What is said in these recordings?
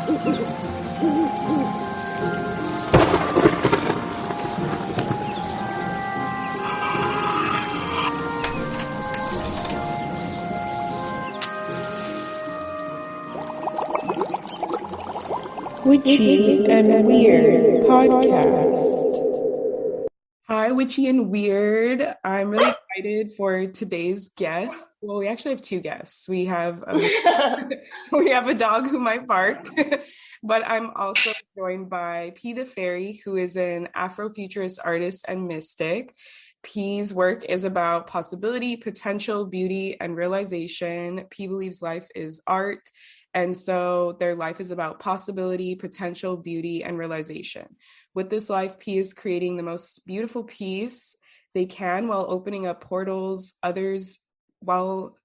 Witchy and Weird podcast. Hi, Witchy and Weird. I'm really excited for today's guest. Well, we actually have two guests. We have we have a dog who might bark, but I'm also joined by Pea the Feary, who is an Afrofuturist artist and mystic. Pea's work is about possibility, potential, beauty, and realization. P believes life is art. And so their life is about possibility, potential, beauty, and realization. With this life, P is creating the most beautiful piece they can while opening up portals, others while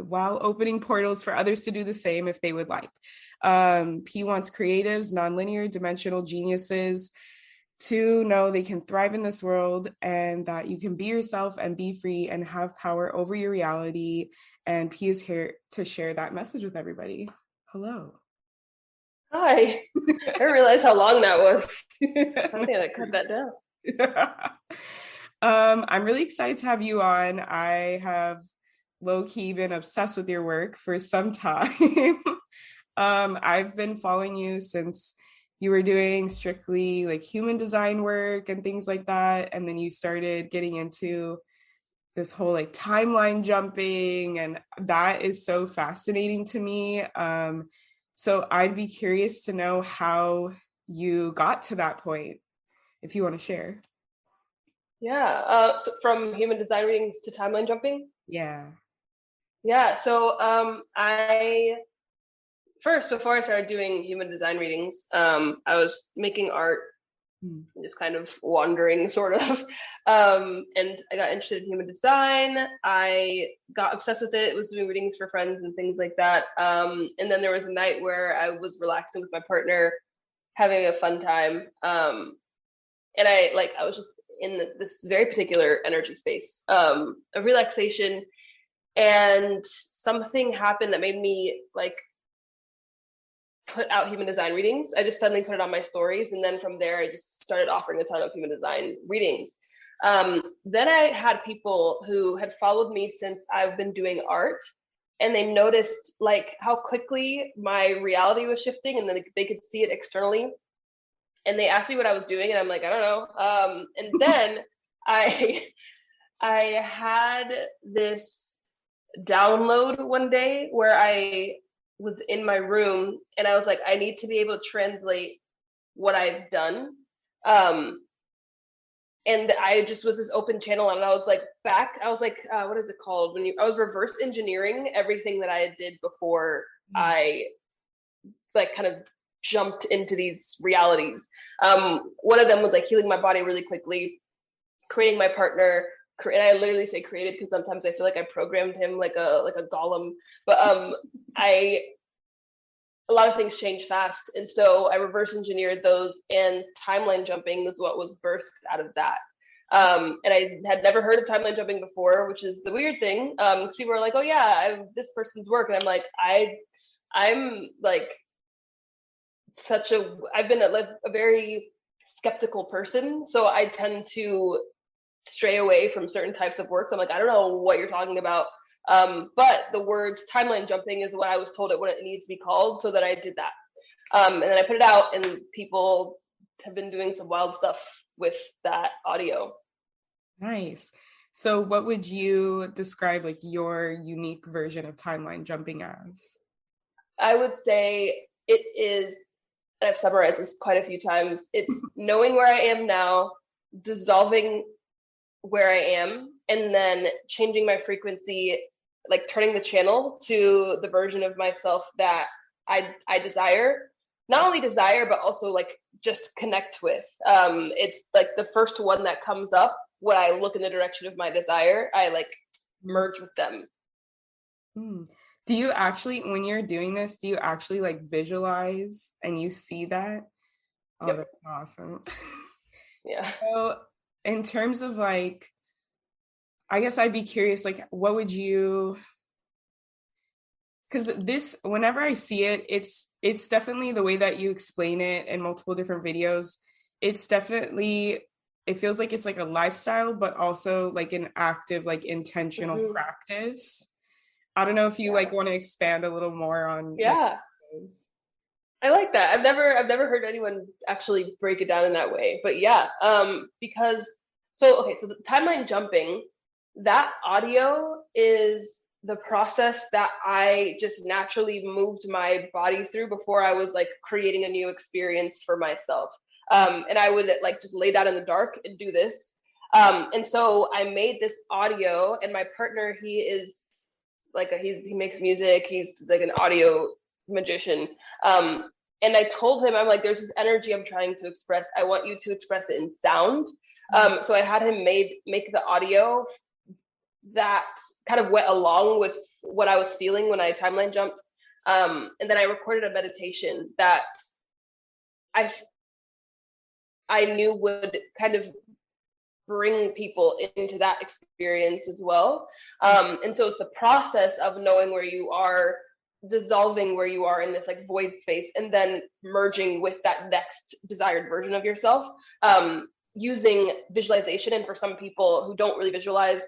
opening portals for others to do the same if they would like. P wants creatives, nonlinear, dimensional geniuses to know they can thrive in this world and that you can be yourself and be free and have power over your reality. And P is here to share that message with everybody. Hello. Hi. I didn't realize how long that was. I'm gonna cut that down. I'm really excited to have you on. I have low-key been obsessed with your work for some time. I've been following you since you were doing strictly like human design work and things like that. And then you started getting into this whole like timeline jumping, and that is so fascinating to me. So I'd be curious to know how you got to that point, if you want to share. Yeah. So from human design readings to timeline jumping? Yeah. Yeah. So I first, before I started doing human design readings, I was making art, just kind of wandering sort of. And I got interested in human design. I got obsessed with it, was doing readings for friends and things like that. And then there was a night where I was relaxing with my partner, having a fun time. And I was just in this very particular energy space of relaxation. And something happened that made me like put out human design readings. I just suddenly put it on my stories, and then from there I just started offering a ton of human design readings. Then I had people who had followed me since I've been doing art, and they noticed like how quickly my reality was shifting, and then they could see it externally. And they asked me what I was doing, and I'm like, I don't know. And then I had this download one day where I was in my room and I was like, I need to be able to translate what I've done. And I just was this open channel, and I was like, what is it called? I was reverse engineering everything that I did before I like kind of jumped into these realities. One of them was like healing my body really quickly, creating my partner, and I literally say created because sometimes I feel like I programmed him like a golem. But a lot of things change fast, and so I reverse engineered those, and timeline jumping was what was birthed out of that. And I had never heard of timeline jumping before, which is the weird thing. People are like, "Oh yeah, I'm this person's work," and I'm like, I'm like I've been a very skeptical person, so I tend to stray away from certain types of work. So I'm like, I don't know what you're talking about. But the words timeline jumping is what I was told it needs to be called, so that I did that. And then I put it out, and people have been doing some wild stuff with that audio. Nice. So what would you describe like your unique version of timeline jumping as? I would say it is, and I've summarized this quite a few times, it's knowing where I am now, dissolving where I am, and then changing my frequency, like turning the channel to the version of myself that I desire. Not only desire, but also like just connect with. It's like the first one that comes up when I look in the direction of my desire, I like merge with them. Do you actually, when you're doing this, do you actually like visualize and you see that? Oh, yep. That's awesome. Yeah. So in terms of like, I guess I'd be curious, like, what would you because this, whenever I see it, it's definitely the way that you explain it in multiple different videos. It's definitely, it feels like it's like a lifestyle, but also like an active, like intentional practice. I don't know if you like want to expand a little more on what Yeah. it is. I like that. I've never heard anyone actually break it down in that way. But yeah, because so the timeline jumping, that audio is the process that I just naturally moved my body through before I was like creating a new experience for myself. And I would like just lay down in the dark and do this. And so I made this audio, and my partner, he is like he makes music. He's like an audio magician. And I told him, I'm like, there's this energy I'm trying to express. I want you to express it in sound. So I had him make the audio that kind of went along with what I was feeling when I timeline jumped. And then I recorded a meditation that I knew would kind of bring people into that experience as well. And so it's the process of knowing where you are, dissolving where you are in this like void space, and then merging with that next desired version of yourself, using visualization. And for some people who don't really visualize,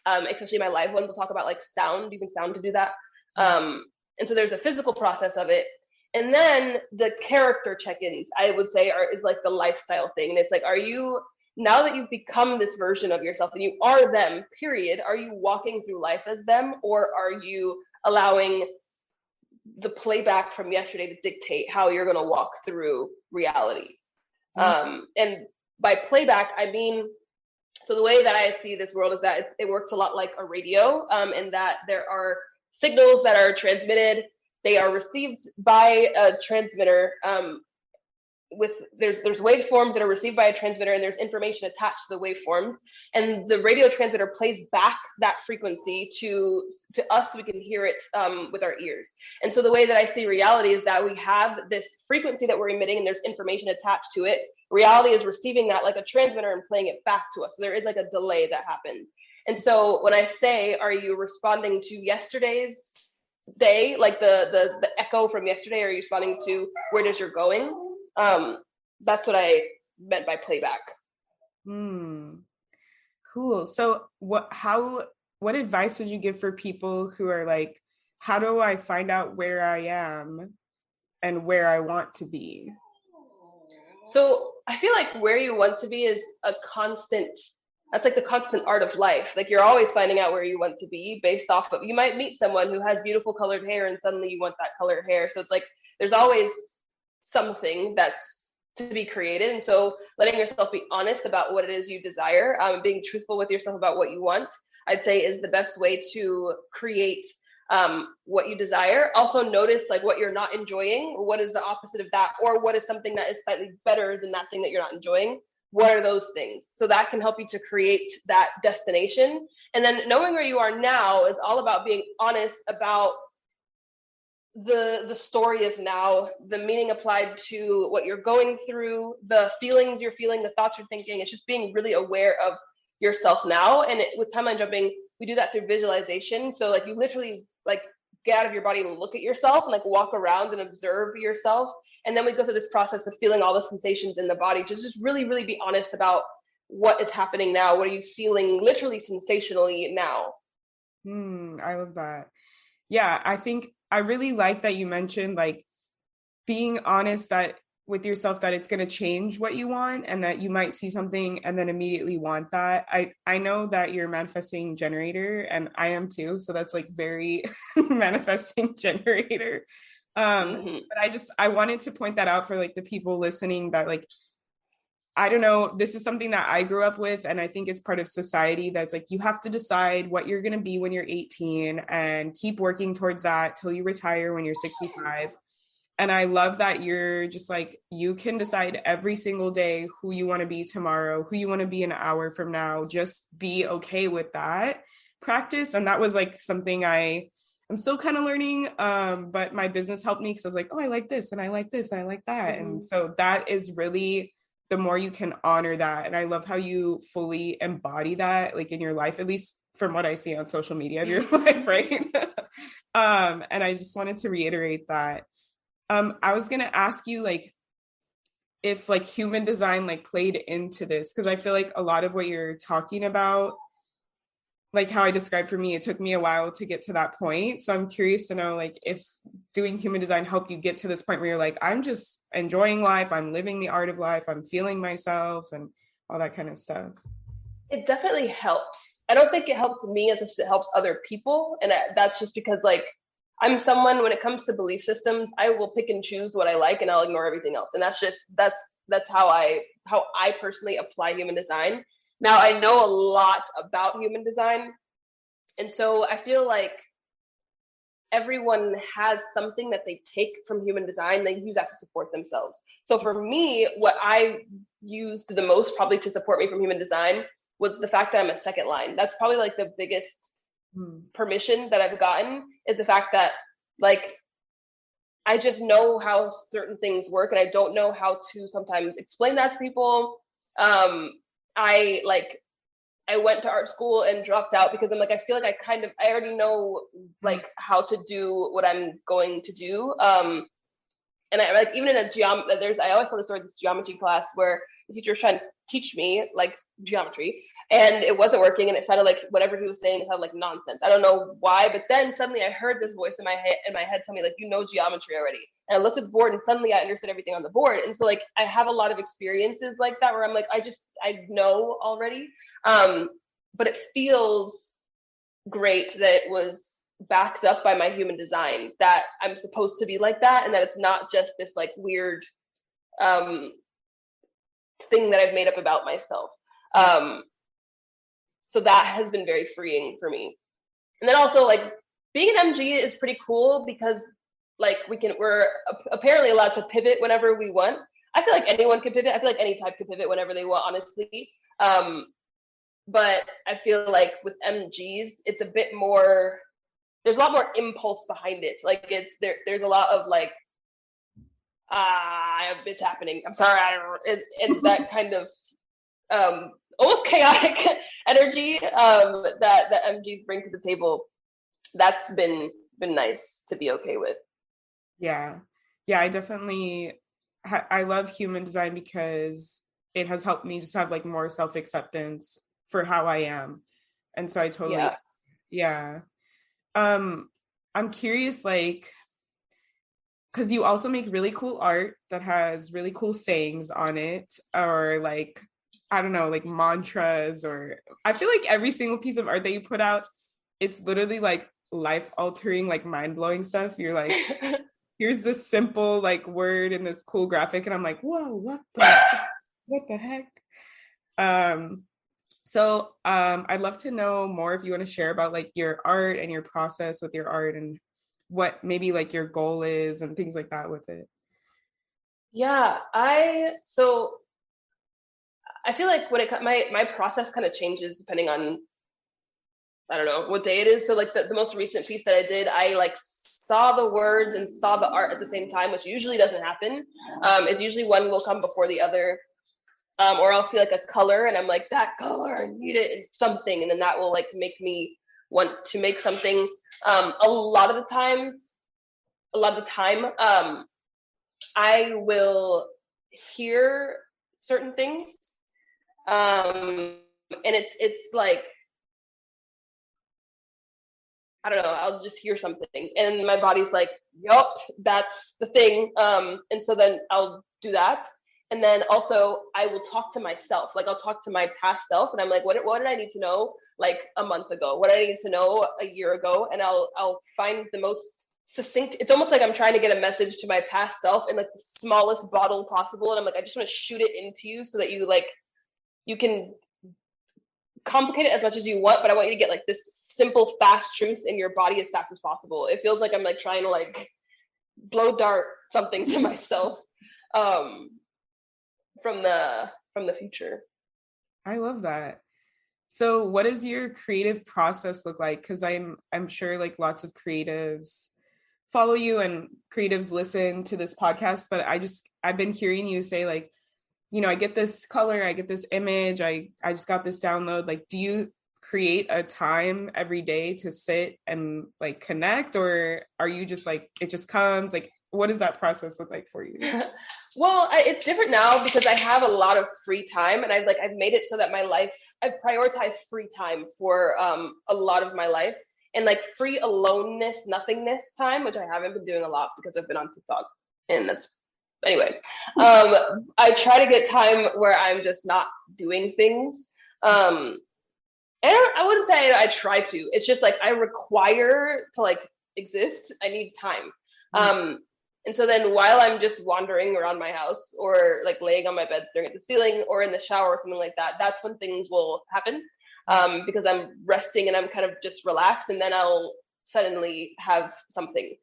especially my live ones, will talk about like sound, using sound to do that. And so there's a physical process of it. And then the character check-ins, I would say, is like the lifestyle thing. And it's like, are you, now that you've become this version of yourself and you are them, period, are you walking through life as them, or are you allowing the playback from yesterday to dictate how you're going to walk through reality? And by playback, I mean, so the way that I see this world is that it works a lot like a radio, in that there are signals that are transmitted. They are received by a transmitter. There's waveforms that are received by a transmitter, and there's information attached to the waveforms, and the radio transmitter plays back that frequency to us so we can hear it with our ears. And so the way that I see reality is that we have this frequency that we're emitting, and there's information attached to it. Reality is receiving that like a transmitter and playing it back to us. So there is like a delay that happens. And so when I say, are you responding to yesterday's day, like the echo from yesterday, or are you responding to where it is you're going? That's what I meant by playback. Cool. So what advice would you give for people who are like, how do I find out where I am and where I want to be? So I feel like where you want to be is that's like the constant art of life. Like you're always finding out where you want to be based off of, you might meet someone who has beautiful colored hair and suddenly you want that colored hair. So it's like, there's always something that's to be created. And so letting yourself be honest about what it is you desire, being truthful with yourself about what you want, I'd say is the best way to create what you desire. Also notice like what you're not enjoying, what is the opposite of that, or what is something that is slightly better than that thing that you're not enjoying. What are those things? So that can help you to create that destination. And then knowing where you are now is all about being honest about the story of now, the meaning applied to what you're going through, the feelings you're feeling, the thoughts you're thinking. It's just being really aware of yourself now. And with timeline jumping, we do that through visualization. So like you literally like get out of your body and look at yourself and like walk around and observe yourself. And then we go through this process of feeling all the sensations in the body to just really, really be honest about what is happening now. What are you feeling literally sensationally now? I love that. Yeah, I think I really like that you mentioned like being honest that with yourself that it's going to change what you want, and that you might see something and then immediately want that. I know that you're a manifesting generator, and I am too. So that's like very manifesting generator. But I wanted to point that out for like the people listening that like, I don't know, this is something that I grew up with, and I think it's part of society that's like, you have to decide what you're going to be when you're 18 and keep working towards that till you retire when you're 65. And I love that you're just like, you can decide every single day who you want to be tomorrow, who you want to be an hour from now. Just be okay with that practice. And that was like something I'm still kind of learning, but my business helped me because I was like, oh, I like this and I like this and I like that. And so that is really, the more you can honor that. And I love how you fully embody that like in your life, at least from what I see on social media of your life, right? And I just wanted to reiterate that. I was gonna ask you like if like human design like played into this, because I feel like a lot of what you're talking about, like how I described for me, it took me a while to get to that point. So I'm curious to know like if doing human design helped you get to this point where you're like, I'm just enjoying life, I'm living the art of life, I'm feeling myself and all that kind of stuff. It definitely helps. I don't think it helps me as much as it helps other people. And that's just because like I'm someone, when it comes to belief systems, I will pick and choose what I like and I'll ignore everything else. And that's how I personally apply human design. Now I know a lot about human design. And so I feel like everyone has something that they take from human design, they use that to support themselves. So for me, what I used the most probably to support me from human design was the fact that I'm a second line. That's probably like the biggest permission that I've gotten, is the fact that like I just know how certain things work and I don't know how to sometimes explain that to people. I went to art school and dropped out because I'm like, I feel like I already know like how to do what I'm going to do. And I like, even in I always tell the story of this geometry class where the teacher was trying to teach me like geometry and it wasn't working. And it sounded like whatever he was saying, it sounded like nonsense. I don't know why, but then suddenly I heard this voice in my head tell me like, you know, geometry already. And I looked at the board and suddenly I understood everything on the board. And so like, I have a lot of experiences like that where I'm like, I know already. But it feels great that it was backed up by my human design, that I'm supposed to be like that, and that it's not just this like weird thing that I've made up about myself. So that has been very freeing for me. And then also like being an MG is pretty cool because like we're apparently allowed to pivot whenever we want. I feel like anyone can pivot. I feel like any type can pivot whenever they want, honestly. But I feel like with MGs, it's a bit more, there's a lot more impulse behind it. Like there's a lot of like, it's happening. I'm sorry. And that kind of almost chaotic energy that MGs bring to the table. That's been nice to be okay with. Yeah. I definitely, I love human design because it has helped me just have like more self-acceptance for how I am. And so I totally, yeah. I'm curious, like, because you also make really cool art that has really cool sayings on it, or like, I don't know, like mantras, or I feel like every single piece of art that you put out, it's literally like life altering, like mind blowing stuff. You're like, here's this simple like word in this cool graphic. And I'm like, whoa, what the heck? So I'd love to know more if you want to share about like your art and your process with your art and what maybe like your goal is and things like that with it. Yeah, I feel like when my process kind of changes depending on, I don't know what day it is. So like the most recent piece that I did, I like saw the words and saw the art at the same time, which usually doesn't happen. It's usually one will come before the other. Or I'll see like a color and I'm like, that color, I need it in something. And then that will like make me want to make something. A lot of the time, I will hear certain things. And it's like, I don't know, I'll just hear something and my body's like, yup, that's the thing. And so then I'll do that. And then also I will talk to myself. Like I'll talk to my past self and I'm like, what did I need to know like a month ago? What did I need to know a year ago? And I'll find the most succinct. It's almost like I'm trying to get a message to my past self in like the smallest bottle possible. And I'm like, I just want to shoot it into you so that you can complicate it as much as you want, but I want you to get like this simple, fast truth in your body as fast as possible. It feels like I'm like trying to like blow dart something to myself. From the future. I love that. So what does your creative process look like? Because I'm sure like lots of creatives follow you and creatives listen to this podcast, but I've been hearing you say like, you know, I get this color, I get this image, I just got this download. Like, do you create a time every day to sit and like connect, or are you just like, it just comes? Like, what does that process look like for you? Well, it's different now because I have a lot of free time, and I've made it so that my life, I've prioritized free time for a lot of my life, and like free aloneness, nothingness time, which I haven't been doing a lot because I've been on TikTok, and that's anyway. I try to get time where I'm just not doing things. And I wouldn't say I try to. It's just like I require to like exist. I need time. And so then while I'm just wandering around my house or like laying on my bed staring at the ceiling or in the shower or something like that, that's when things will happen, because I'm resting and I'm kind of just relaxed, and then I'll suddenly have something.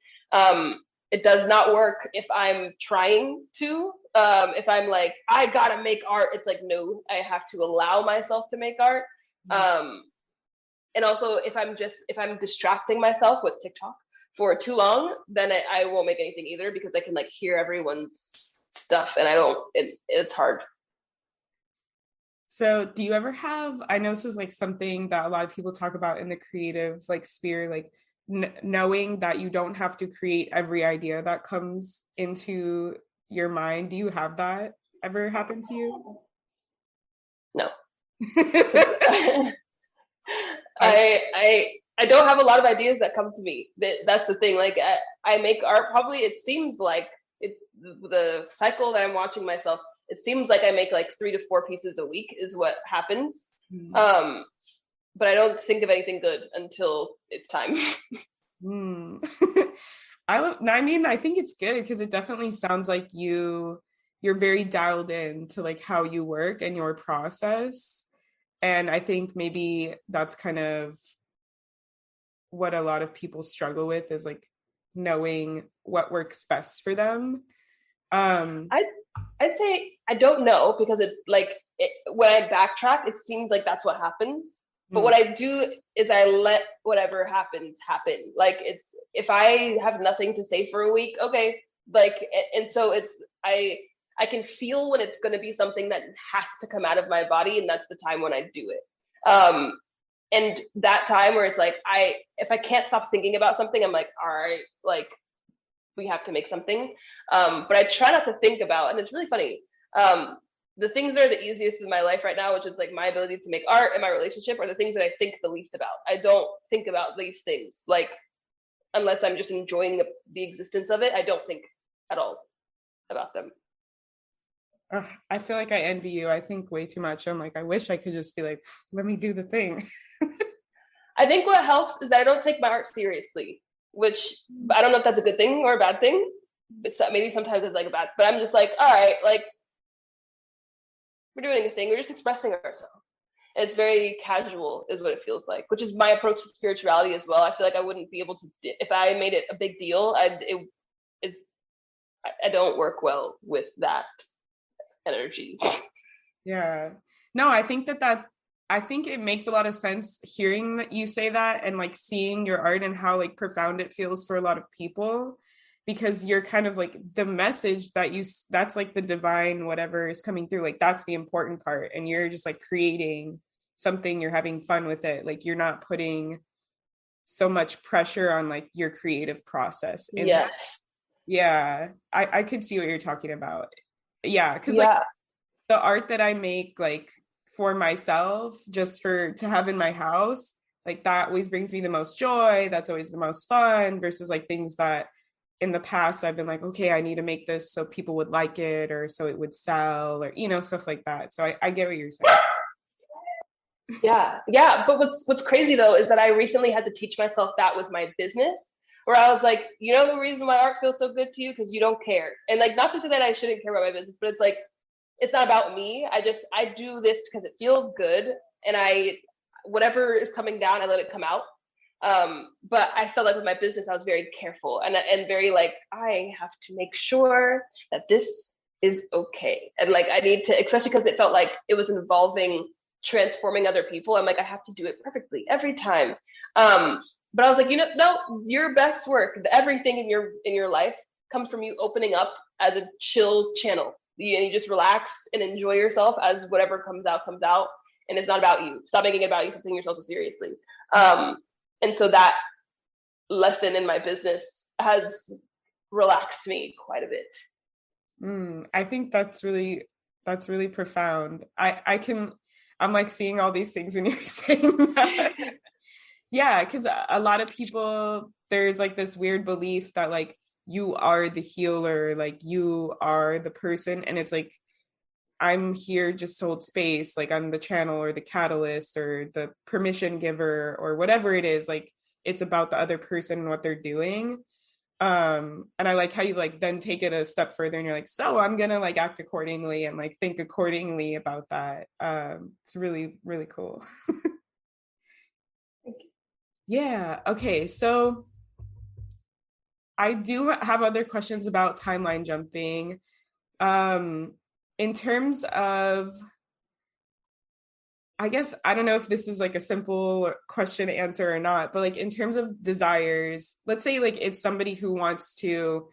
It does not work if I'm trying to. If I'm like, I gotta make art, it's like, no, I have to allow myself to make art. And also if I'm distracting myself with TikTok for too long, then I won't make anything either, because I can like hear everyone's stuff and it's hard. So do you ever have, I know this is like something that a lot of people talk about in the creative like sphere, like knowing that you don't have to create every idea that comes into your mind. Do you have that ever happen to you? No. I don't have a lot of ideas that come to me. That's the thing. Like I make art, probably it seems like the cycle that I'm watching myself, it seems like I make like 3 to 4 pieces a week is what happens. But I don't think of anything good until it's time. I mean, I think it's good because it definitely sounds like you're very dialed in to like how you work and your process. And I think maybe that's kind of what a lot of people struggle with, is like knowing what works best for them. I'd say I don't know, because when I backtrack, it seems like that's what happens. But what I do is I let whatever happens happen. Like if I have nothing to say for a week, okay, like, and so I can feel when it's going to be something that has to come out of my body, and that's the time when I do it. And that time where it's like if I can't stop thinking about something, I'm like, all right, like we have to make something. But I try not to think about, and it's really funny. The things that are the easiest in my life right now, which is like my ability to make art and my relationship, are the things that I think the least about. I don't think about these things, like, unless I'm just enjoying the existence of it. I don't think at all about them. I feel like I envy you. I think way too much. I'm like, I wish I could just be like, let me do the thing. I think what helps is that I don't take my art seriously, which I don't know if that's a good thing or a bad thing. Maybe sometimes it's like a bad, but I'm just like, all right, like we're doing a thing. We're just expressing ourselves. And it's very casual is what it feels like, which is my approach to spirituality as well. I feel like I wouldn't be able to, if I made it a big deal, I don't work well with that energy. Yeah. No, I think I think it makes a lot of sense hearing that you say that, and like seeing your art and how like profound it feels for a lot of people, because you're kind of like the message that's like the divine whatever is coming through, like that's the important part, and you're just like creating something, you're having fun with it, like you're not putting so much pressure on like your creative process. And yeah, I could see what you're talking about. Yeah, because like the art that I make like for myself, just to have in my house, like that always brings me the most joy. That's always the most fun, versus like things that in the past I've been like, okay, I need to make this so people would like it, or so it would sell, or stuff like that. So I get what you're saying. Yeah. But what's crazy though is that I recently had to teach myself that with my business, where I was like, the reason why art feels so good to you, because you don't care. And like, not to say that I shouldn't care about my business, but it's like, it's not about me. I do this because it feels good, and whatever is coming down, I let it come out. But I felt like with my business, I was very careful and very like, I have to make sure that this is okay. And like, I need to, especially because it felt like it was involving transforming other people. I'm like, I have to do it perfectly every time. But I was like, no, your best work, everything in your life comes from you opening up as a chill channel. You just relax and enjoy yourself as whatever comes out. and it's not about you. Stop making it about you. Stop taking yourself so seriously. And so that lesson in my business has relaxed me quite a bit. I think that's really profound. I'm like seeing all these things when you're saying that. Yeah, because a lot of people, there's like this weird belief that like you are the healer, like you are the person, and it's like I'm here just to hold space, like I'm the channel or the catalyst or the permission giver or whatever it is. Like it's about the other person and what they're doing. And I like how you like then take it a step further and you're like, so I'm gonna like act accordingly and like think accordingly about that. It's really, really cool. Yeah. Okay. So I do have other questions about timeline jumping. In terms of, I guess, I don't know if this is like a simple question to answer or not, but like in terms of desires, let's say like it's somebody who wants to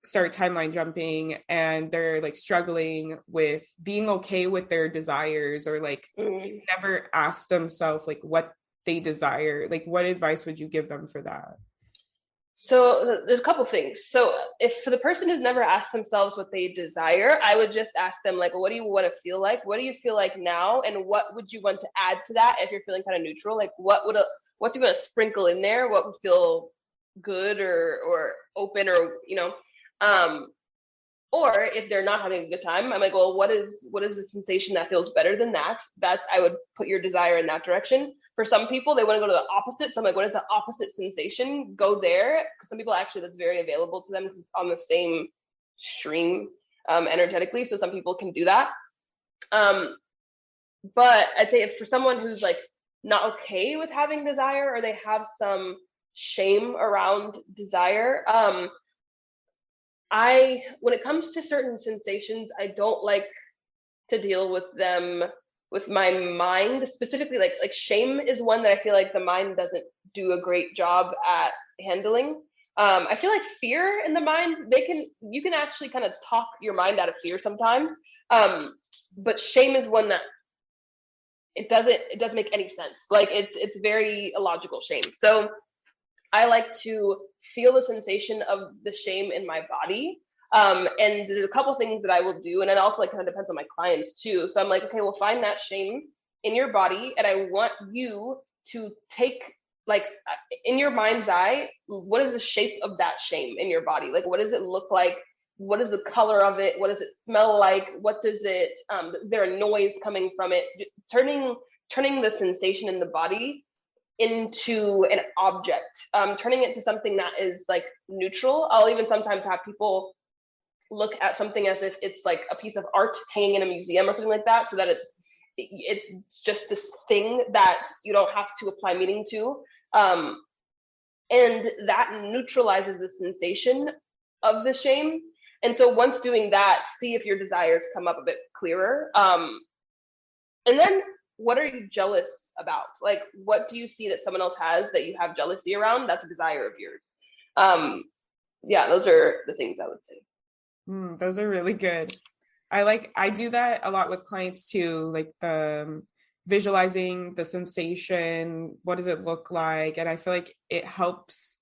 start timeline jumping and they're like struggling with being okay with their desires or like never ask themselves like what they desire. Like what advice would you give them for that? So there's a couple things. So if for the person who's never asked themselves what they desire, I would just ask them like, what do you want to feel like? What do you feel like now? And what would you want to add to that if you're feeling kind of neutral? Like what do you want to sprinkle in there? What would feel good or open or, or if they're not having a good time, I'm like, well, what is the sensation that feels better than that? I would put your desire in that direction. For some people, they want to go to the opposite. So I'm like, what is the opposite sensation? Go there. Because some people actually, that's very available to them because it's on the same stream energetically. So some people can do that. But I'd say if for someone who's like not okay with having desire or they have some shame around desire, when it comes to certain sensations, I don't like to deal with them with my mind. Specifically, like shame is one that I feel like the mind doesn't do a great job at handling. I feel like fear in the mind, you can actually kind of talk your mind out of fear sometimes. But shame is one that it doesn't make any sense. Like it's very illogical shame. So I like to feel the sensation of the shame in my body. And there's a couple things that I will do. And it also like kind of depends on my clients too. So I'm like, okay, well, find that shame in your body. And I want you to take like in your mind's eye, what is the shape of that shame in your body? Like, what does it look like? What is the color of it? What does it smell like? What does it, is there a noise coming from it? Turning the sensation in the body into an object, turning it to something that is like neutral. I'll even sometimes have people look at something as if it's like a piece of art hanging in a museum or something like that, so that it's just this thing that you don't have to apply meaning to, and that neutralizes the sensation of the shame. And so once doing that, see if your desires come up a bit clearer, and then what are you jealous about? Like, what do you see that someone else has that you have jealousy around? That's a desire of yours. Yeah, those are the things I would say. Those are really good. I do that a lot with clients too, like the visualizing the sensation, what does it look like? And I feel like it helps,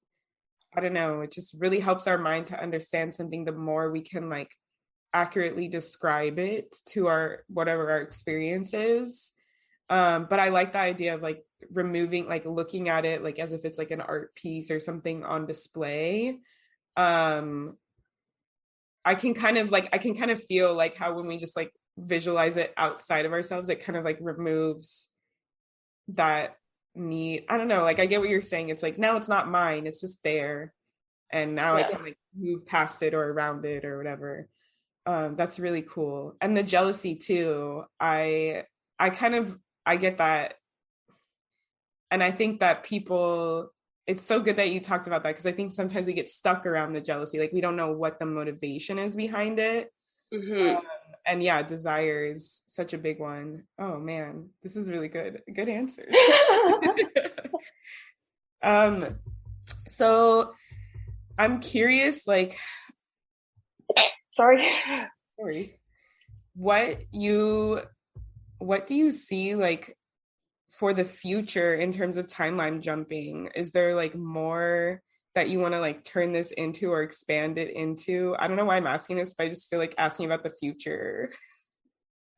I don't know, it just really helps our mind to understand something the more we can like accurately describe it to our whatever our experience is. But I like the idea of like removing, like looking at it like as if it's like an art piece or something on display. I can kind of feel like how when we just like visualize it outside of ourselves, it kind of like removes that need. I don't know, like I get what you're saying. It's like now it's not mine, it's just there. And now I can like move past it or around it or whatever. That's really cool. And the jealousy too. I get that. And I think that people, it's so good that you talked about that, because I think sometimes we get stuck around the jealousy. Like we don't know what the motivation is behind it. And yeah, desire is such a big one. Oh man, this is really good. Good answers. So I'm curious, like, sorry, what you what do you see like for the future in terms of timeline jumping? Is there like more that you want to like turn this into or expand it into? I don't know why I'm asking this, but I just feel like asking about the future.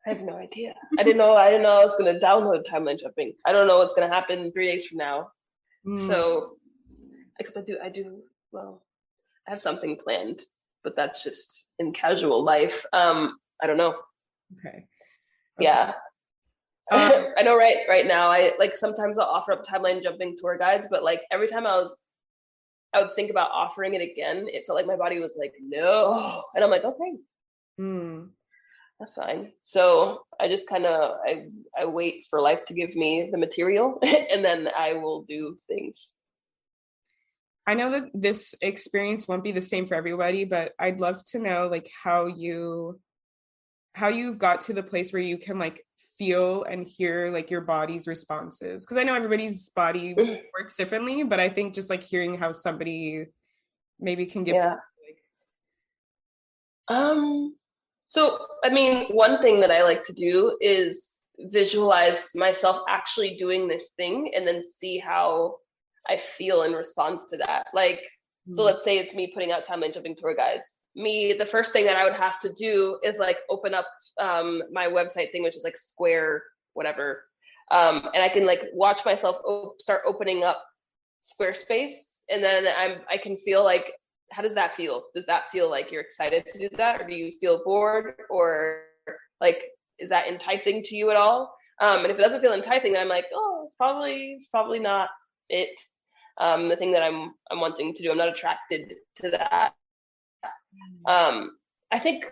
I have no idea. I didn't know I was gonna download timeline jumping. I don't know what's gonna happen 3 days from now. So, because well, I have something planned, but that's just in casual life. I don't know. Okay. Yeah. I know right now I like sometimes I'll offer up timeline jumping tour guides, but like every time I would think about offering it again, it felt like my body was like, no. And I'm like, okay, that's fine. So I just kind of I wait for life to give me the material and then I will do things. I know that this experience won't be the same for everybody, but I'd love to know like how you got to the place where you can like feel and hear like your body's responses, because I know everybody's body works differently, but I think just like hearing how somebody maybe can give so I mean, one thing that I like to do is visualize myself actually doing this thing and then see how I feel in response to that. Like, so let's say it's me putting out timeline jumping tour guides. The first thing that I would have to do is like open up my website thing, which is like Square, whatever. And I can like watch myself start opening up Squarespace. And then I can feel like, how does that feel? Does that feel like you're excited to do that? Or do you feel bored? Or like, is that enticing to you at all? And if it doesn't feel enticing, then I'm like, oh, it's probably not it. The thing that I'm wanting to do. I'm not attracted to that. I think,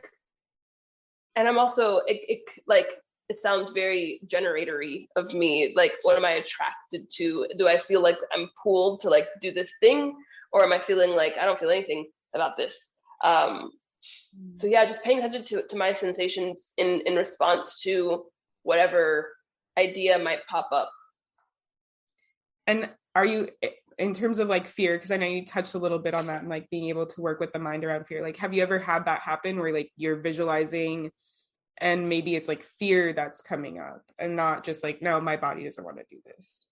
and I'm also it sounds very generatory of me. Like, what am I attracted to? Do I feel like I'm pulled to like do this thing, or am I feeling like I don't feel anything about this? So yeah, just paying attention to my sensations in response to whatever idea might pop up. And are you, in terms of like fear, because I know you touched a little bit on that and like being able to work with the mind around fear, like have you ever had that happen where like you're visualizing and maybe it's like fear that's coming up and not just like, no, my body doesn't want to do this?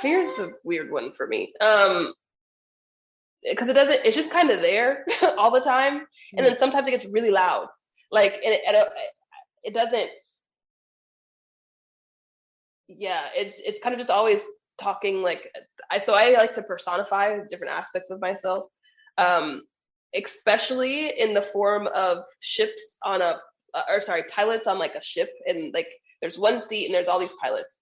Fear's a weird one for me. Because it's just kind of there all the time. And then sometimes it gets really loud. Like, it doesn't, it's kind of just always talking like, so I like to personify different aspects of myself, especially in the form of pilots on like a ship, and like there's one seat and there's all these pilots.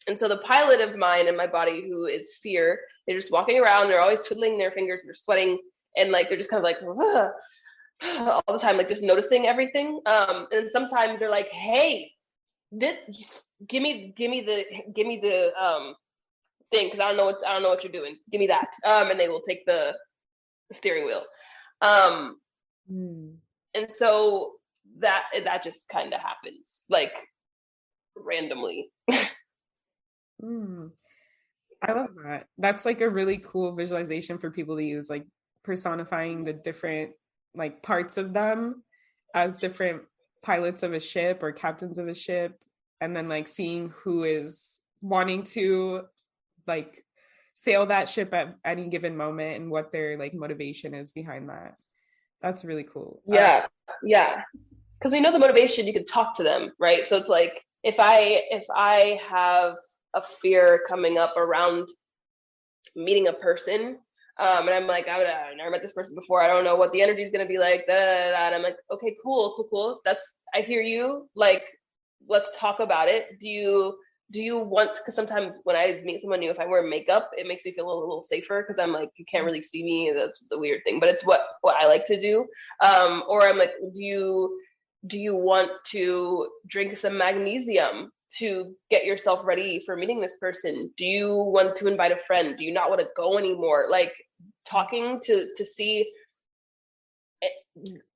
And so the pilot of mine and my body, who is fear, they're just walking around, they're always twiddling their fingers, they're sweating, and like they're just kind of like all the time, like just noticing everything. And sometimes they're like, hey, give me the thing, because I don't know what you're doing. Give me that. And they will take the steering wheel. And so that just kind of happens like randomly. I love that. That's like a really cool visualization for people to use, like personifying the different like parts of them as different pilots of a ship or captains of a ship, and then like seeing who is wanting to like sail that ship at any given moment and what their like motivation is behind that. That's really cool. Yeah. Because we know the motivation, you can talk to them, right? So it's like if I have a fear coming up around meeting a person, and I'm like, I've never met this person before, I don't know what the energy is going to be like, and I'm like, okay, cool, I hear you, like, let's talk about it. Do you want, because sometimes when I meet someone new, if I wear makeup, it makes me feel a little safer, because I'm like, you can't really see me, that's the weird thing, but it's what I like to do. Or I'm like, do you want to drink some magnesium to get yourself ready for meeting this person? Do you want to invite a friend? Do you not want to go anymore? Like, talking to see.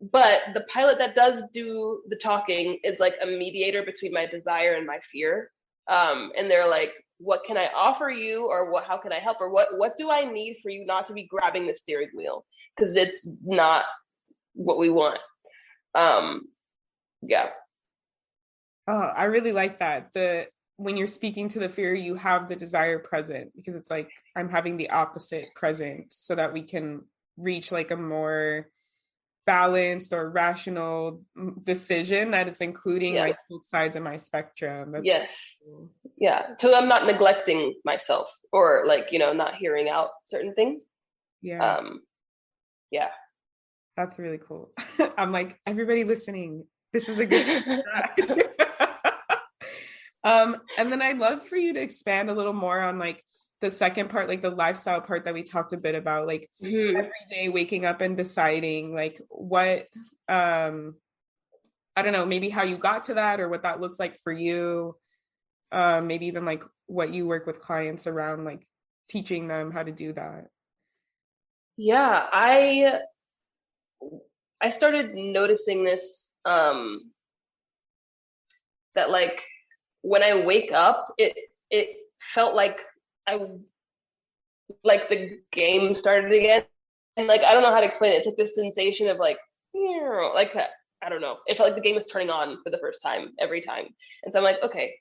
But the pilot that does do the talking is like a mediator between my desire and my fear. And they're like, what can I offer you, or how can I help, or what do I need for you not to be grabbing the steering wheel, because it's not what we want. Yeah. Oh, I really like that. When you're speaking to the fear, you have the desire present, because it's like I'm having the opposite present so that we can reach like a more balanced or rational decision that is including like both sides of my spectrum. That's yes. Cool. Yeah. So I'm not neglecting myself, or like, not hearing out certain things. Yeah. Yeah. That's really cool. I'm like, everybody listening, this is a good and then I'd love for you to expand a little more on like the second part, like the lifestyle part that we talked a bit about, like every day waking up and deciding like what I don't know, maybe how you got to that or what that looks like for you. Maybe even like what you work with clients around, like teaching them how to do that. Yeah, I started noticing this, that like when I wake up, it felt like the game started again. And like, I don't know how to explain it. It's like this sensation of like I don't know. It felt like the game was turning on for the first time every time. And so I'm like, okay,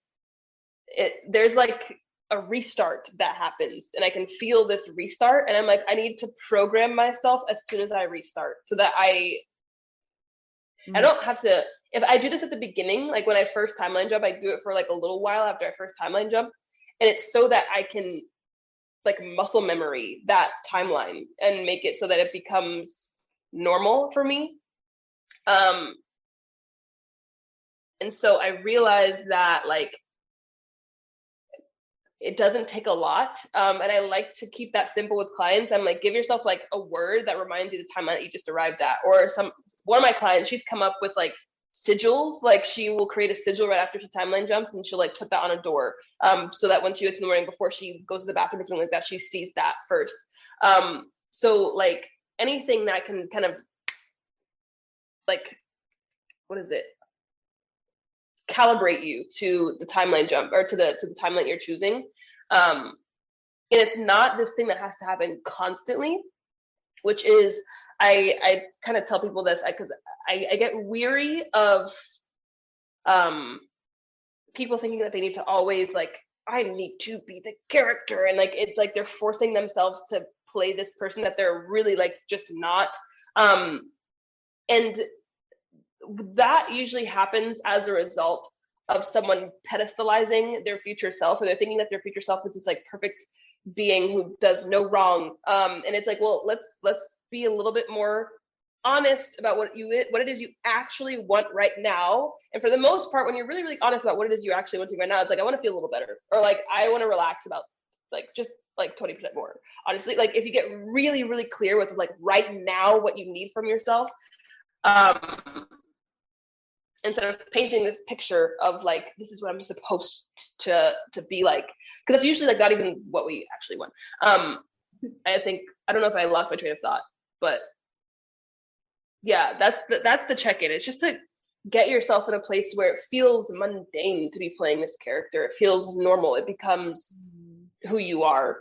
there's like a restart that happens, and I can feel this restart. And I'm like, I need to program myself as soon as I restart so that I don't have to, if I do this at the beginning, like when I first timeline jump, I do it for like a little while after I first timeline jump. And it's so that I can like muscle memory that timeline and make it so that it becomes normal for me. And so I realized that like it doesn't take a lot. And I like to keep that simple with clients. I'm like, give yourself like a word that reminds you the timeline that you just arrived at. Or one of my clients, she's come up with like sigils. Like she will create a sigil right after she timeline jumps, and she'll like put that on a door, so that when she wakes in the morning before she goes to the bathroom or something like that, she sees that first. So like anything that can kind of like, what is it, calibrate you to the timeline jump, or to the timeline you're choosing. And it's not this thing that has to happen constantly, which is, I kind of tell people this because I get weary of people thinking that they need to always like, I need to be the character, and like it's like they're forcing themselves to play this person that they're really like just not. And that usually happens as a result of someone pedestalizing their future self, or they're thinking that their future self is this like perfect being who does no wrong. And it's like, well, let's be a little bit more honest about what it is you actually want right now. And for the most part, when you're really, really honest about what it is you actually want to right now, it's like, I want to feel a little better, or like, I want to relax about like just like 20% more. Honestly, like if you get really, really clear with like right now what you need from yourself, instead of painting this picture of like, this is what I'm supposed to be like, because that's usually like not even what we actually want. I think, I don't know if I lost my train of thought, but yeah, that's the check-in. It's just to get yourself in a place where it feels mundane to be playing this character. It feels normal. It becomes who you are.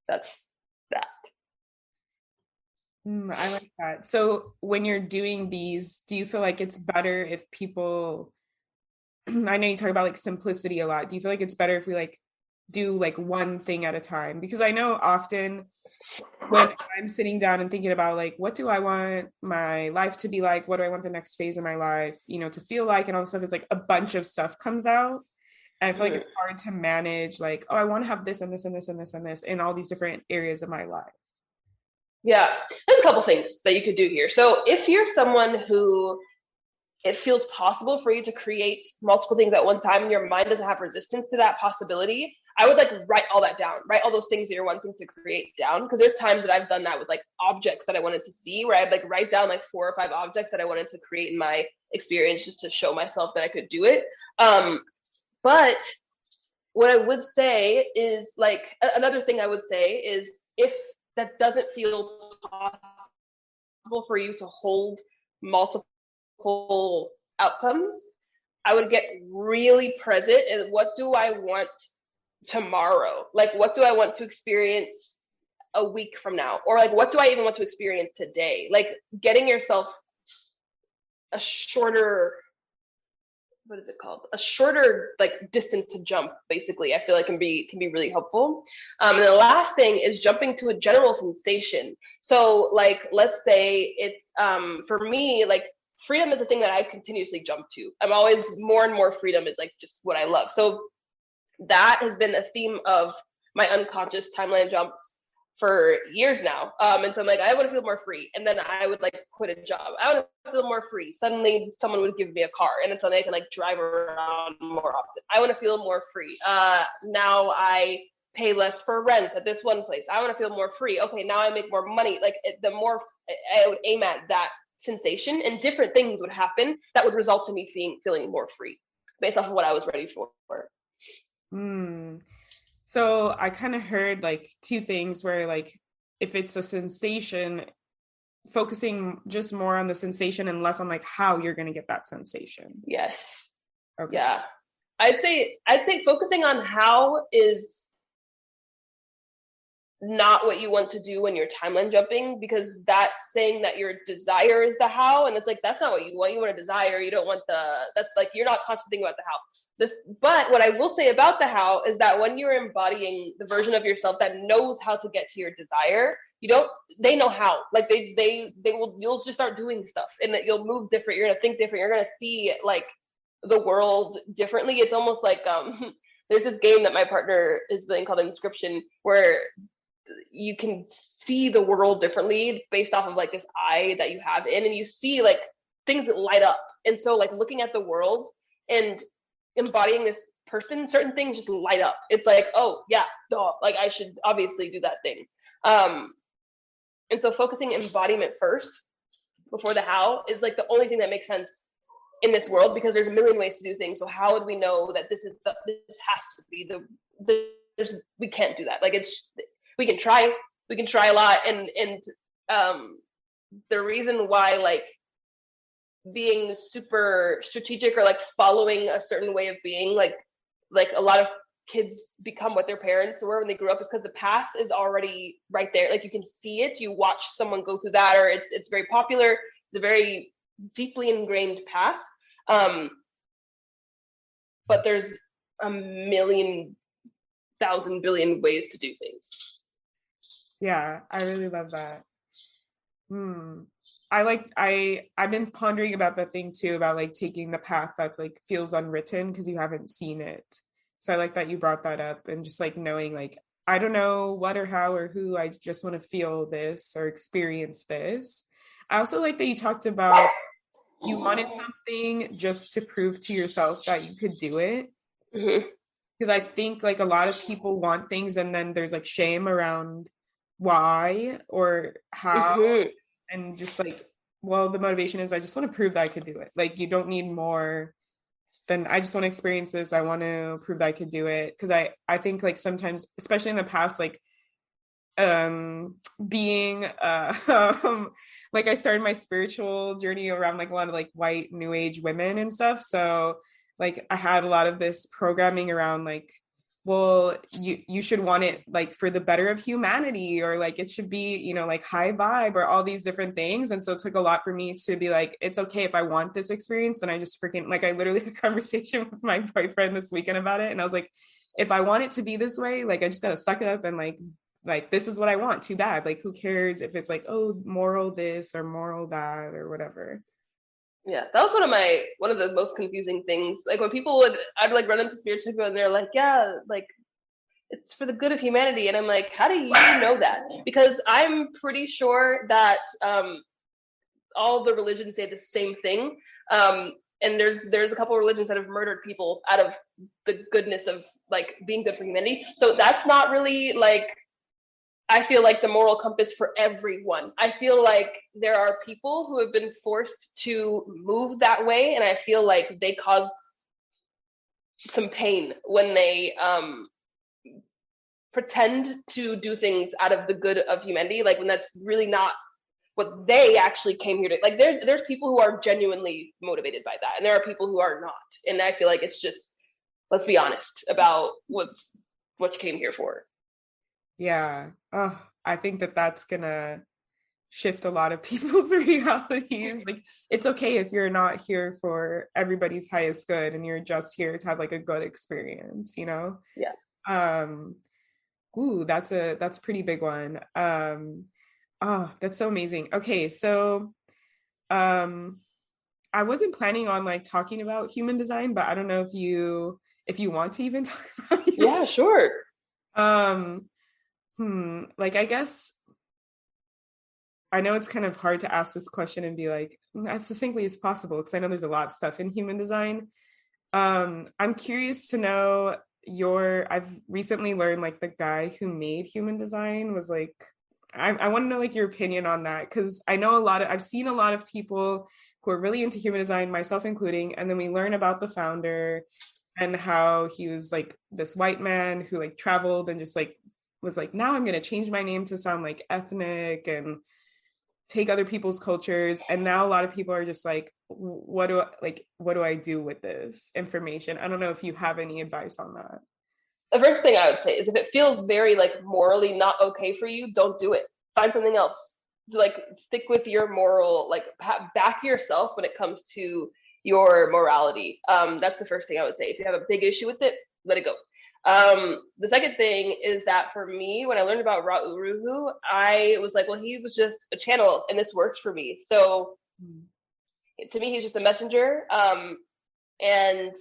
That's that. I like that. So when you're doing these, do you feel like it's better if people, I know you talk about like simplicity a lot. Do you feel like it's better if we like do like one thing at a time? Because I know often when I'm sitting down and thinking about like, what do I want my life to be like? What do I want the next phase of my life, to feel like, and all this stuff, is like a bunch of stuff comes out. And I feel like it's hard to manage like, oh, I want to have this and this and this and this and this in all these different areas of my life. Yeah, there's a couple things that you could do here. So if you're someone who it feels possible for you to create multiple things at one time and your mind doesn't have resistance to that possibility, I would like write all that down, write all those things that you're wanting to create down. Because there's times that I've done that with like objects that I wanted to see, where I'd like write down like 4 or 5 objects that I wanted to create in my experience just to show myself that I could do it. But what I would say is like, another thing I would say is, if that doesn't feel possible for you to hold multiple outcomes, I would get really present in what do I want tomorrow? Like, what do I want to experience a week from now? Or like, what do I even want to experience today? Like getting yourself a shorter, what is it called? A shorter like distance to jump, basically, I feel like can be really helpful. And the last thing is jumping to a general sensation. So like, let's say it's, for me, like freedom is a thing that I continuously jump to. I'm always more and more freedom is like just what I love. So that has been a theme of my unconscious timeline jumps for years now. And so I'm like, I want to feel more free. And then I would like quit a job. I want to feel more free. Suddenly someone would give me a car and then suddenly I can like drive around more often. I want to feel more free. Now I pay less for rent at this one place. I want to feel more free. Okay, now I make more money. Like the more I would aim at that sensation, and different things would happen that would result in me feeling more free based off of what I was ready for. So I kind of heard like two things where like if it's a sensation, focusing just more on the sensation and less on like how you're going to get that sensation. Yes. Okay. Yeah. I'd say focusing on how is not what you want to do when you're timeline jumping, because that's saying that your desire is the how, and it's like that's not what you want. You want a desire. You don't want that's like you're not constantly thinking about the how. But what I will say about the how is that when you're embodying the version of yourself that knows how to get to your desire, they know how. Like you'll just start doing stuff, and that you'll move different. You're gonna think different. You're gonna see like the world differently. It's almost like there's this game that my partner is playing called Inscription, where you can see the world differently based off of like this eye that you have in, and you see like things that light up. And so like looking at the world and embodying this person, certain things just light up. It's like, oh yeah, duh, like I should obviously do that thing. And so focusing embodiment first before the how is like the only thing that makes sense in this world, because there's a million ways to do things. So how would we know that this has to be we can't do that. Like we can try a lot. And the reason why like being super strategic or like following a certain way of being, like a lot of kids become what their parents were when they grew up, is because the path is already right there. Like you can see it, you watch someone go through that, or it's very popular. It's a very deeply ingrained path. But there's a million, thousand, billion ways to do things. Yeah, I really love that. I've been pondering about that thing too, about like taking the path that's like feels unwritten because you haven't seen it. So I like that you brought that up, and just like knowing like I don't know what or how or who, I just want to feel this or experience this. I also like that you talked about you wanted something just to prove to yourself that you could do it. Because I think like a lot of people want things and then there's like shame around why or how, and just like, well, the motivation is I just want to prove that I could do it. Like you don't need more than I just want to experience this. I want to prove that I could do it. Because I think like sometimes, especially in the past, like being like I started my spiritual journey around like a lot of like white new age women and stuff. So like I had a lot of this programming around like, well, you should want it like for the better of humanity, or like it should be, you know, like high vibe or all these different things. And so it took a lot for me to be like, it's okay if I want this experience, then I just freaking like I literally had a conversation with my boyfriend this weekend about it. And I was like, if I want it to be this way, like I just gotta suck it up and like this is what I want. Too bad. Like who cares if it's like, oh, moral this or moral that or whatever. Yeah, that was one of the most confusing things. Like when I'd like run into spiritual people and they're like, yeah, like it's for the good of humanity. And I'm like, how do you know that? Because I'm pretty sure that all the religions say the same thing. And there's a couple of religions that have murdered people out of the goodness of like being good for humanity. So that's not really like, I feel like the moral compass for everyone. I feel like there are people who have been forced to move that way, and I feel like they cause some pain when they pretend to do things out of the good of humanity, like when that's really not what they actually came here to, like, there's people who are genuinely motivated by that, and there are people who are not. And I feel like it's just, let's be honest about what you came here for. Yeah. Oh, I think that's gonna shift a lot of people's realities. Like, it's okay if you're not here for everybody's highest good and you're just here to have like a good experience, you know? Yeah. Ooh, that's a pretty big one. Oh, that's so amazing. Okay, so I wasn't planning on like talking about human design, but I don't know if you want to even talk about Yeah, sure. Like, I guess I know it's kind of hard to ask this question and be like as succinctly as possible, because I know there's a lot of stuff in human design. I'm curious to know I've recently learned like the guy who made human design was like, I want to know like your opinion on that, because I know I've seen a lot of people who are really into human design, myself including, and then we learn about the founder and how he was like this white man who like traveled and just like was like, now I'm going to change my name to sound like ethnic and take other people's cultures. And now a lot of people are just like, what do I do with this information? I don't know if you have any advice on that. The first thing I would say is, if it feels very like morally not okay for you, don't do it. Find something else. Like, stick with your moral, like back yourself when it comes to your morality. That's the first thing I would say. If you have a big issue with it, let it go. The second thing is that for me, when I learned about Ra'uruhu, I was like, well, he was just a channel and this works for me. So to me, he's just a messenger. And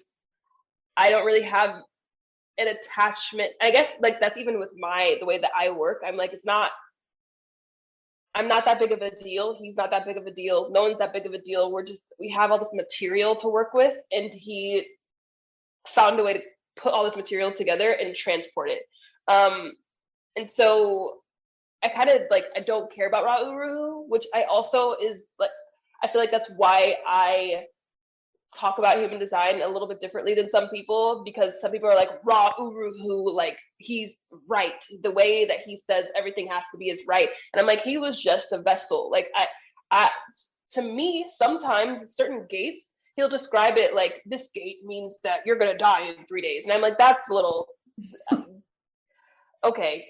I don't really have an attachment. I guess like that's even with the way that I work. I'm like, I'm not that big of a deal. He's not that big of a deal. No one's that big of a deal. We have all this material to work with, and he found a way to put all this material together and transport it. And so I kind of like, I don't care about Ra'uruhu, which I also is like, I feel like that's why I talk about human design a little bit differently than some people, because some people are like, Ra'uruhu, like he's right. The way that he says everything has to be is right. And I'm like, he was just a vessel. Like to me, sometimes certain gates, he'll describe it like, this gate means that you're going to die in 3 days. And I'm like, that's a little, okay.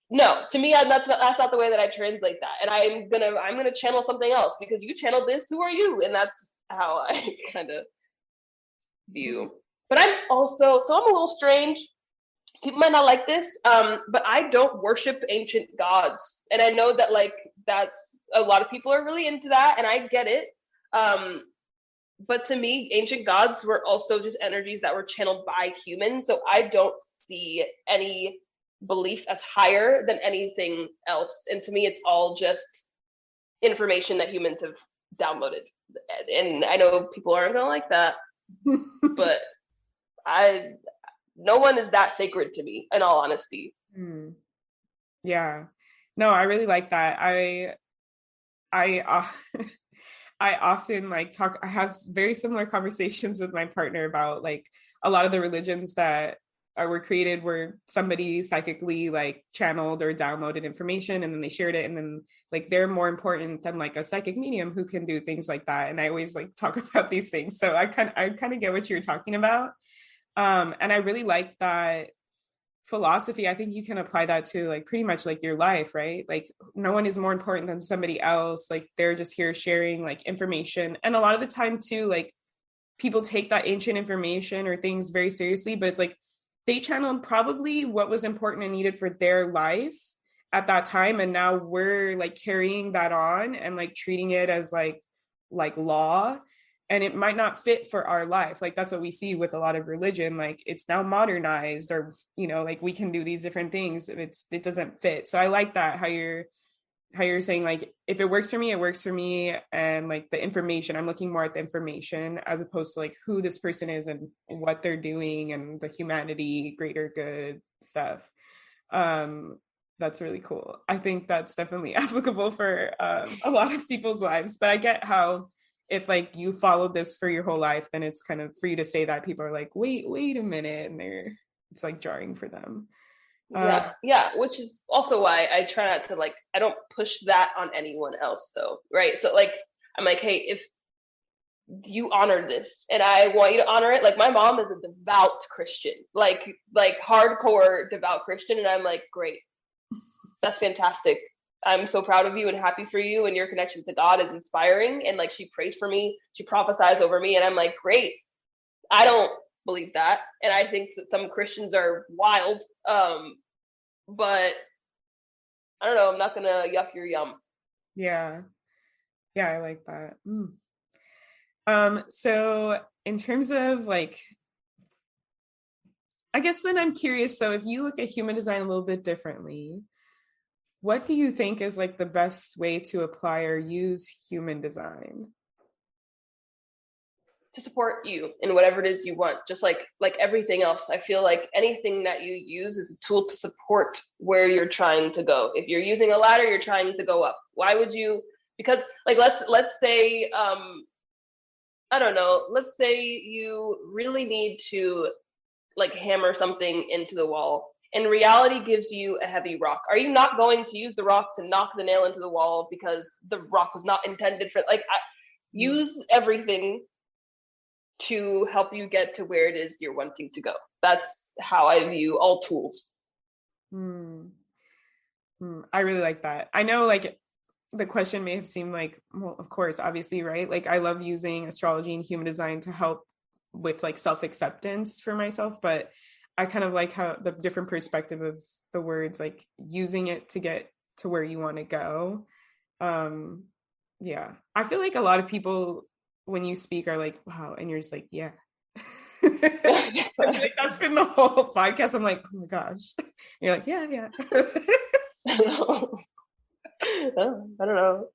No, to me, that's not the way that I translate that. And I'm going to channel something else because you channeled this. Who are you? And that's how I kind of view. But I'm a little strange. People might not like this, but I don't worship ancient gods. And I know that like, that's a lot of people are really into that, and I get it. But to me, ancient gods were also just energies that were channeled by humans. So I don't see any belief as higher than anything else. And to me, it's all just information that humans have downloaded. And I know people aren't going to like that, but no one is that sacred to me, in all honesty. Yeah. No, I really like that. I often like I have very similar conversations with my partner about like a lot of the religions that were created where somebody psychically like channeled or downloaded information and then they shared it, and then like they're more important than like a psychic medium who can do things like that. And I always like talk about these things. So I kind of get what you're talking about. And I really like that philosophy. I think you can apply that to like pretty much like your life, right? Like no one is more important than somebody else. Like they're just here sharing like information. And a lot of the time too, like people take that ancient information or things very seriously, but it's like they channeled probably what was important and needed for their life at that time. And now we're like carrying that on and like treating it as like law. And it might not fit for our life. Like that's what we see with a lot of religion. Like it's now modernized, or, you know, like we can do these different things and it doesn't fit. So I like that, how you're saying like, if it works for me, it works for me. And like the information, I'm looking more at the information as opposed to like who this person is and what they're doing and the humanity, greater good stuff. That's really cool. I think that's definitely applicable for a lot of people's lives. But I get how if like you followed this for your whole life, then it's kind of for you to say that people are like, wait a minute, and it's like jarring for them. Yeah, which is also why I try not to I don't push that on anyone else though, right? So I'm like, hey, if you honor this and I want you to honor it, my mom is a devout Christian, like hardcore devout Christian, and I'm like, great, that's fantastic. I'm so proud of you and happy for you, and your connection to God is inspiring, and she prays for me, she prophesies over me, and I'm like, great. I don't believe that, and I think that some Christians are wild, but I don't know, I'm not gonna yuck your yum. Yeah, I like that. So in terms of I guess then I'm curious, so if you look at human design a little bit differently, what do you think is the best way to apply or use human design? To support you in whatever it is you want, just like everything else. I feel like anything that you use is a tool to support where you're trying to go. If you're using a ladder, you're trying to go up. Why would you? Because let's say I don't know, let's say you really need to hammer something into the wall, and reality gives you a heavy rock. Are you not going to use the rock to knock the nail into the wall because the rock was not intended for use everything to help you get to where it is you're wanting to go. That's how I view all tools. I really like that. I know the question may have seemed well, of course, obviously, right? I love using astrology and human design to help with self-acceptance for myself, but I kind of like how the different perspective of the words, using it to get to where you want to go. Yeah, I feel a lot of people when you speak are wow, and you're just yeah. That's been the whole podcast. I'm like, oh my gosh. And you're yeah. I don't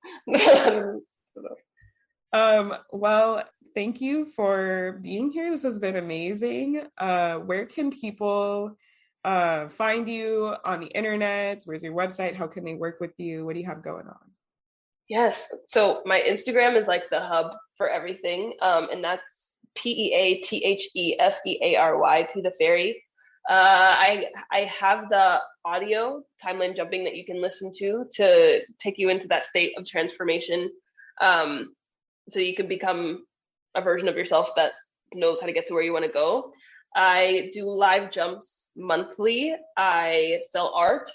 know. Well, thank you for being here. This has been amazing. Where can people find you on the internet? Where's your website? How can they work with you? What do you have going on? Yes. So my Instagram is the hub for everything. And that's PeaTheFeary, Pea the Feary. I have the audio timeline jumping that you can listen to take you into that state of transformation. So you can become a version of yourself that knows how to get to where you want to go. I do live jumps monthly. I sell art.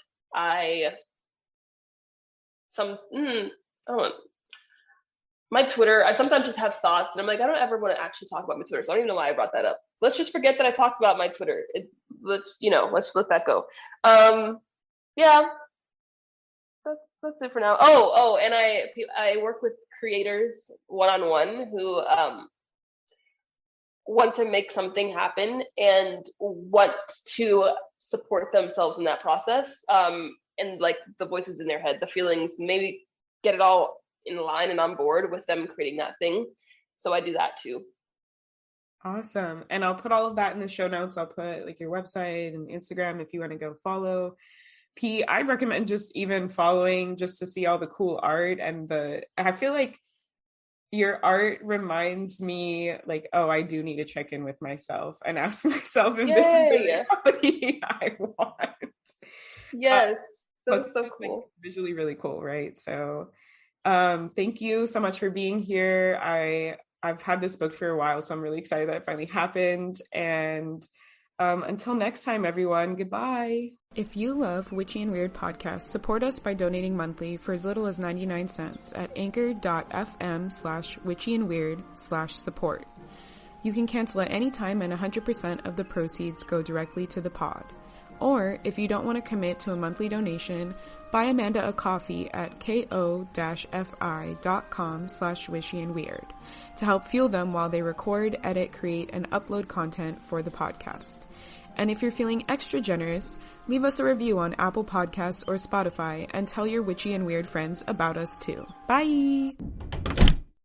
My Twitter, I sometimes just have thoughts and I'm I don't ever want to actually talk about my Twitter. So I don't even know why I brought that up. Let's just forget that I talked about my Twitter. Let's just let that go. Yeah, that's it for now. And I work with creators one-on-one who want to make something happen and want to support themselves in that process. And the voices in their head, the feelings, maybe get it all in line and on board with them creating that thing. So I do that too. Awesome. And I'll put all of that in the show notes. I'll put your website and Instagram if you want to go follow P. I recommend just even following just to see all the cool art and I feel your art reminds me oh, I do need to check in with myself and ask myself if this is the reality I want. Yes. That's so cool. Visually really cool, right? So thank you so much for being here. I've had this book for a while, so I'm really excited that it finally happened. And until next time, everyone, goodbye. If you love Witchy and Weird podcasts, support us by donating monthly for as little as 99 cents at anchor.fm/witchyandweird/support. You can cancel at any time and 100% of the proceeds go directly to the pod. Or if you don't want to commit to a monthly donation, buy Amanda a coffee at ko-fi.com/wishyandweird to help fuel them while they record, edit, create, and upload content for the podcast. And if you're feeling extra generous, leave us a review on Apple Podcasts or Spotify and tell your witchy and weird friends about us too. Bye!